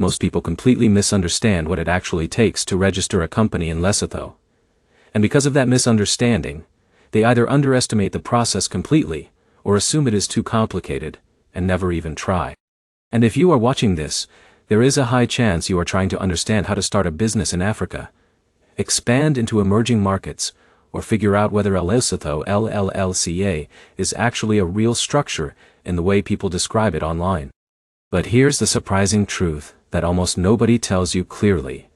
Most people completely misunderstand what it actually takes to register a company in Lesotho. And because of that misunderstanding, they either underestimate the process completely, or assume it is too complicated, and never even try. And if you are watching this, there is a high chance you are trying to understand how to start a business in Africa, expand into emerging markets, or figure out whether a Lesotho LLC is actually a real structure in the way people describe it online. But here's the surprising truth that almost nobody tells you clearly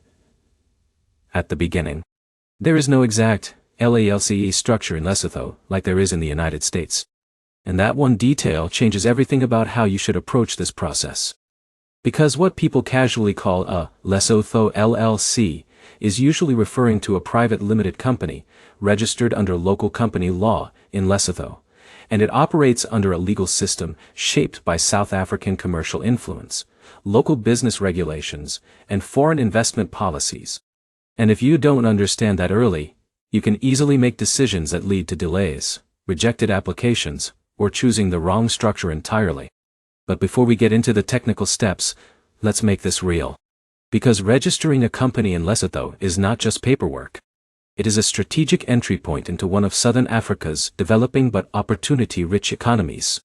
at the beginning. There is no exact LLC structure in Lesotho like there is in the United States. And that one detail changes everything about how you should approach this process. Because what people casually call a Lesotho LLC is usually referring to a private limited company registered under local company law in Lesotho, and it operates under a legal system shaped by South African commercial influence, local business regulations, and foreign investment policies. And if you don't understand that early, you can easily make decisions that lead to delays, rejected applications, or choosing the wrong structure entirely. But before we get into the technical steps, let's make this real. Because registering a company in Lesotho is not just paperwork. It is a strategic entry point into one of Southern Africa's developing but opportunity-rich economies.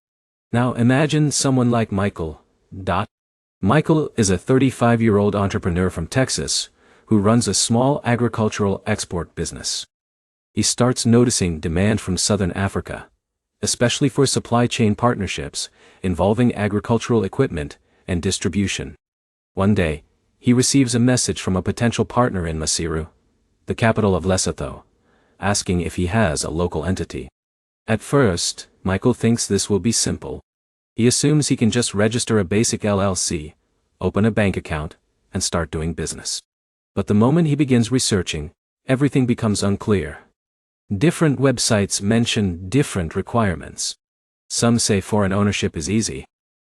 Now imagine someone like Michael. Michael is a 35-year-old entrepreneur from Texas who runs a small agricultural export business. He starts noticing demand from Southern Africa, especially for supply chain partnerships involving agricultural equipment and distribution. One day, he receives a message from a potential partner in Maseru, the capital of Lesotho, asking if he has a local entity. At first, Michael thinks this will be simple. He assumes he can just register a basic LLC, open a bank account, and start doing business. But the moment he begins researching, everything becomes unclear. Different websites mention different requirements. Some say foreign ownership is easy.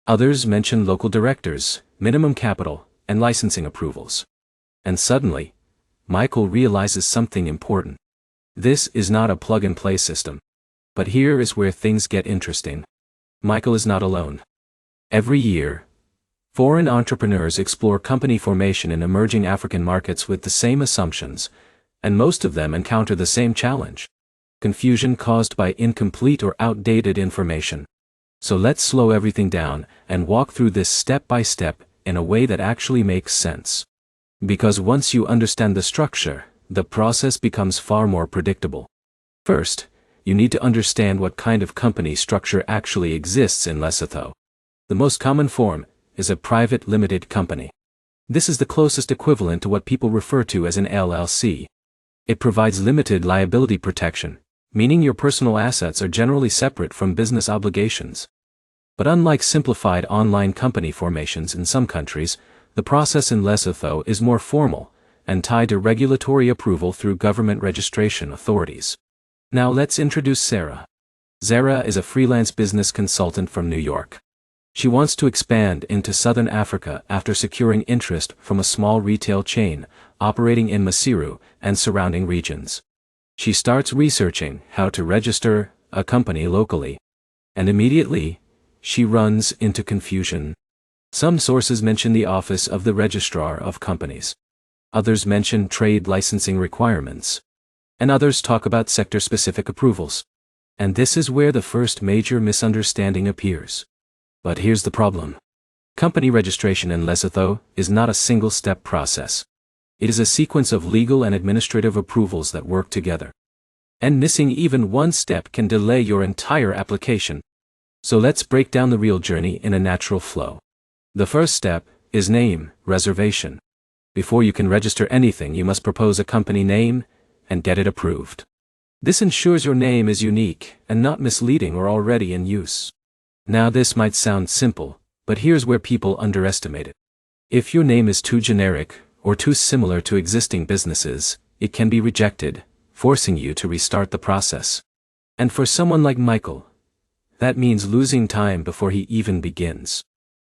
Others mention local directors, minimum capital, and licensing approvals. And suddenly, Michael realizes something important. This is not a plug-and-play system. But here is where things get interesting. Michael is not alone. Every year, foreign entrepreneurs explore company formation in emerging African markets with the same assumptions, and most of them encounter the same challenge: confusion caused by incomplete or outdated information. So let's slow everything down and walk through this step by step in a way that actually makes sense. Because once you understand the structure, the process becomes far more predictable. First, you need to understand what kind of company structure actually exists in Lesotho. The most common form is a private limited company. This is the closest equivalent to what people refer to as an LLC. It provides limited liability protection, meaning your personal assets are generally separate from business obligations. But unlike simplified online company formations in some countries, the process in Lesotho is more formal and tied to regulatory approval through government registration authorities. Now let's introduce Sarah. Sarah is a freelance business consultant from New York. She wants to expand into Southern Africa after securing interest from a small retail chain operating in Maseru and surrounding regions. She starts researching how to register a company locally. And immediately, she runs into confusion. Some sources mention the Office of the Registrar of Companies. Others mention trade licensing requirements. And others talk about sector-specific approvals. And this is where the first major misunderstanding appears. But here's the problem. Company registration in Lesotho is not a single-step process. It is a sequence of legal and administrative approvals that work together. And missing even one step can delay your entire application. So let's break down the real journey in a natural flow. The first step is name reservation. Before you can register anything, you must propose a company name and get it approved. This ensures your name is unique and not misleading or already in use. Now this might sound simple, but here's where people underestimate it. If your name is too generic or too similar to existing businesses, it can be rejected, forcing you to restart the process. And for someone like Michael, that means losing time before he even begins.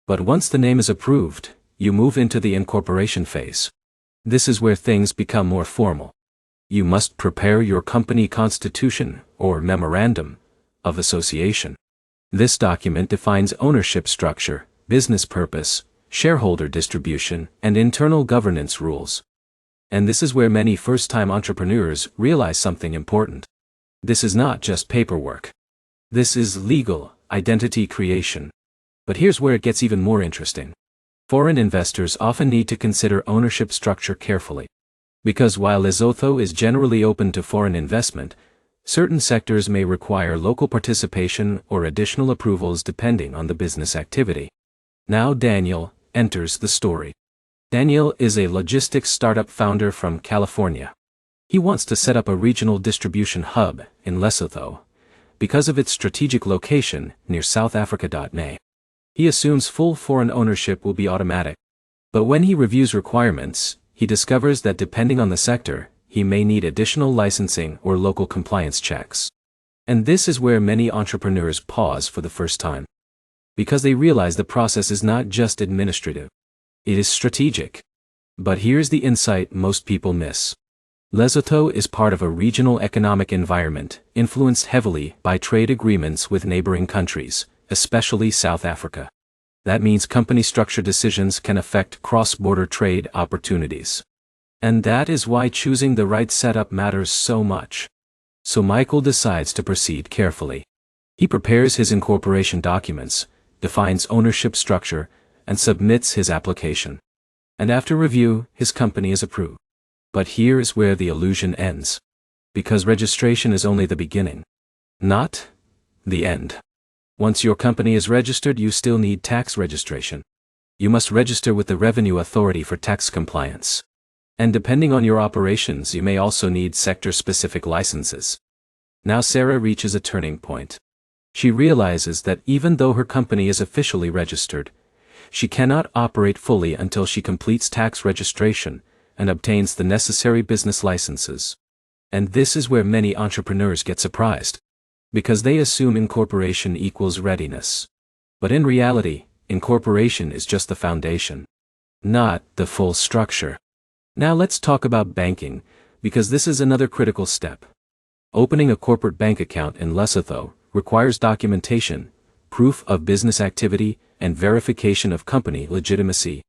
But once the name is approved, you move into the incorporation phase. This is where things become more formal. You must prepare your company constitution or memorandum of association. This document defines ownership structure, business purpose, shareholder distribution, and internal governance rules. And this is where many first-time entrepreneurs realize something important. This is not just paperwork. This is legal identity creation. But here's where it gets even more interesting. Foreign investors often need to consider ownership structure carefully. Because while Lesotho is generally open to foreign investment, certain sectors may require local participation or additional approvals depending on the business activity. Now Daniel enters the story. Daniel is a logistics startup founder from California. He wants to set up a regional distribution hub in Lesotho because of its strategic location near South Africa. He assumes full foreign ownership will be automatic. But when he reviews requirements, he discovers that depending on the sector, he may need additional licensing or local compliance checks. And this is where many entrepreneurs pause for the first time. Because they realize the process is not just administrative. It is strategic. But here's the insight most people miss. Lesotho is part of a regional economic environment influenced heavily by trade agreements with neighboring countries, especially South Africa. That means company structure decisions can affect cross-border trade opportunities. And that is why choosing the right setup matters so much. So Michael decides to proceed carefully. He prepares his incorporation documents, defines ownership structure, and submits his application. And after review, his company is approved. But here's where the illusion ends. Because registration is only the beginning, not the end. Once your company is registered, you still need tax registration. You must register with the Revenue Authority for tax compliance. And depending on your operations, you may also need sector-specific licenses. Now Sarah reaches a turning point. She realizes that even though her company is officially registered, she cannot operate fully until she completes tax registration and obtains the necessary business licenses. And this is where many entrepreneurs get surprised. Because they assume incorporation equals readiness. But in reality, incorporation is just the foundation, not the full structure. Now let's talk about banking, because this is another critical step. Opening a corporate bank account in Lesotho requires documentation, proof of business activity, and verification of company legitimacy.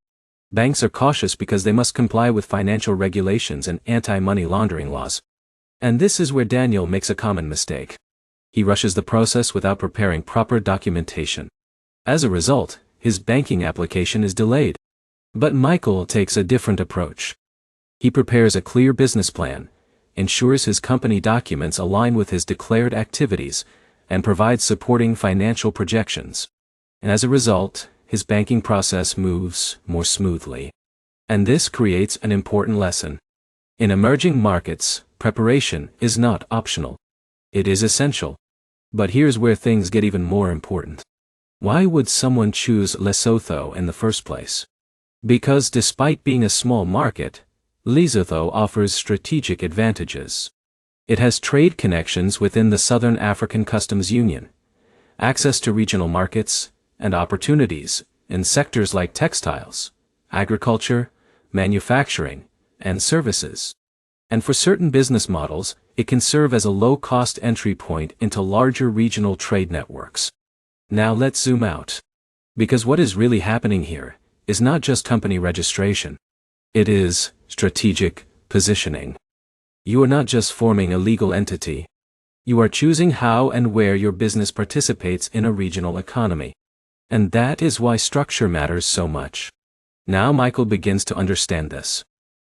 Banks are cautious because they must comply with financial regulations and anti-money laundering laws. And this is where Daniel makes a common mistake. He rushes the process without preparing proper documentation. As a result, his banking application is delayed. But Michael takes a different approach. He prepares a clear business plan, ensures his company documents align with his declared activities, and provides supporting financial projections. And as a result, his banking process moves more smoothly. And this creates an important lesson. In emerging markets, preparation is not optional. It is essential. But here's where things get even more important. Why would someone choose Lesotho in the first place? Because despite being a small market, Lesotho offers strategic advantages. It has trade connections within the Southern African Customs Union, access to regional markets, and opportunities in sectors like textiles, agriculture, manufacturing, and services. And for certain business models, it can serve as a low-cost entry point into larger regional trade networks. Now let's zoom out. Because what is really happening here is not just company registration. It is strategic positioning. You are not just forming a legal entity. You are choosing how and where your business participates in a regional economy. And that is why structure matters so much. Now Michael begins to understand this.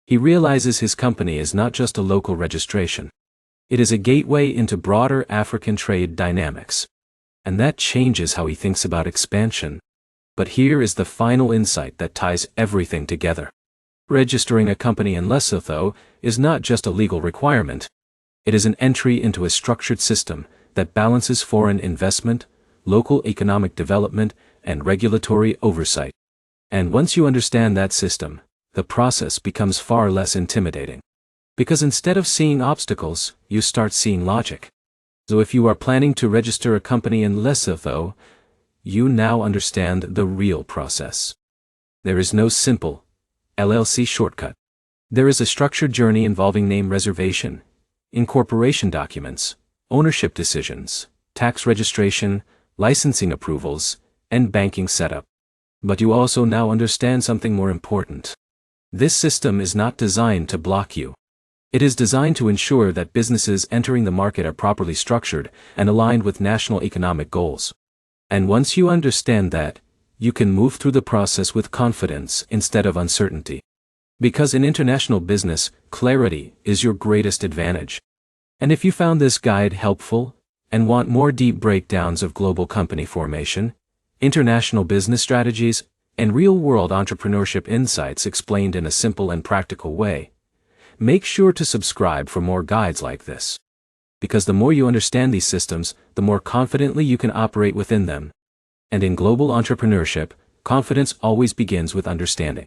He realizes his company is not just a local registration. It is a gateway into broader African trade dynamics. And that changes how he thinks about expansion. But here is the final insight that ties everything together. Registering a company in Lesotho is not just a legal requirement. It is an entry into a structured system that balances foreign investment, local economic development, and regulatory oversight. And once you understand that system, the process becomes far less intimidating. Because instead of seeing obstacles, you start seeing logic. So if you are planning to register a company in Lesotho, you now understand the real process. There is no simple LLC shortcut. There is a structured journey involving name reservation, incorporation documents, ownership decisions, tax registration, licensing approvals, and banking setup. But you also now understand something more important. This system is not designed to block you. It is designed to ensure that businesses entering the market are properly structured and aligned with national economic goals. And once you understand that, you can move through the process with confidence instead of uncertainty. Because in international business, clarity is your greatest advantage. And if you found this guide helpful, and want more deep breakdowns of global company formation, international business strategies, and real-world entrepreneurship insights explained in a simple and practical way, make sure to subscribe for more guides like this. Because the more you understand these systems, the more confidently you can operate within them. And in global entrepreneurship, confidence always begins with understanding.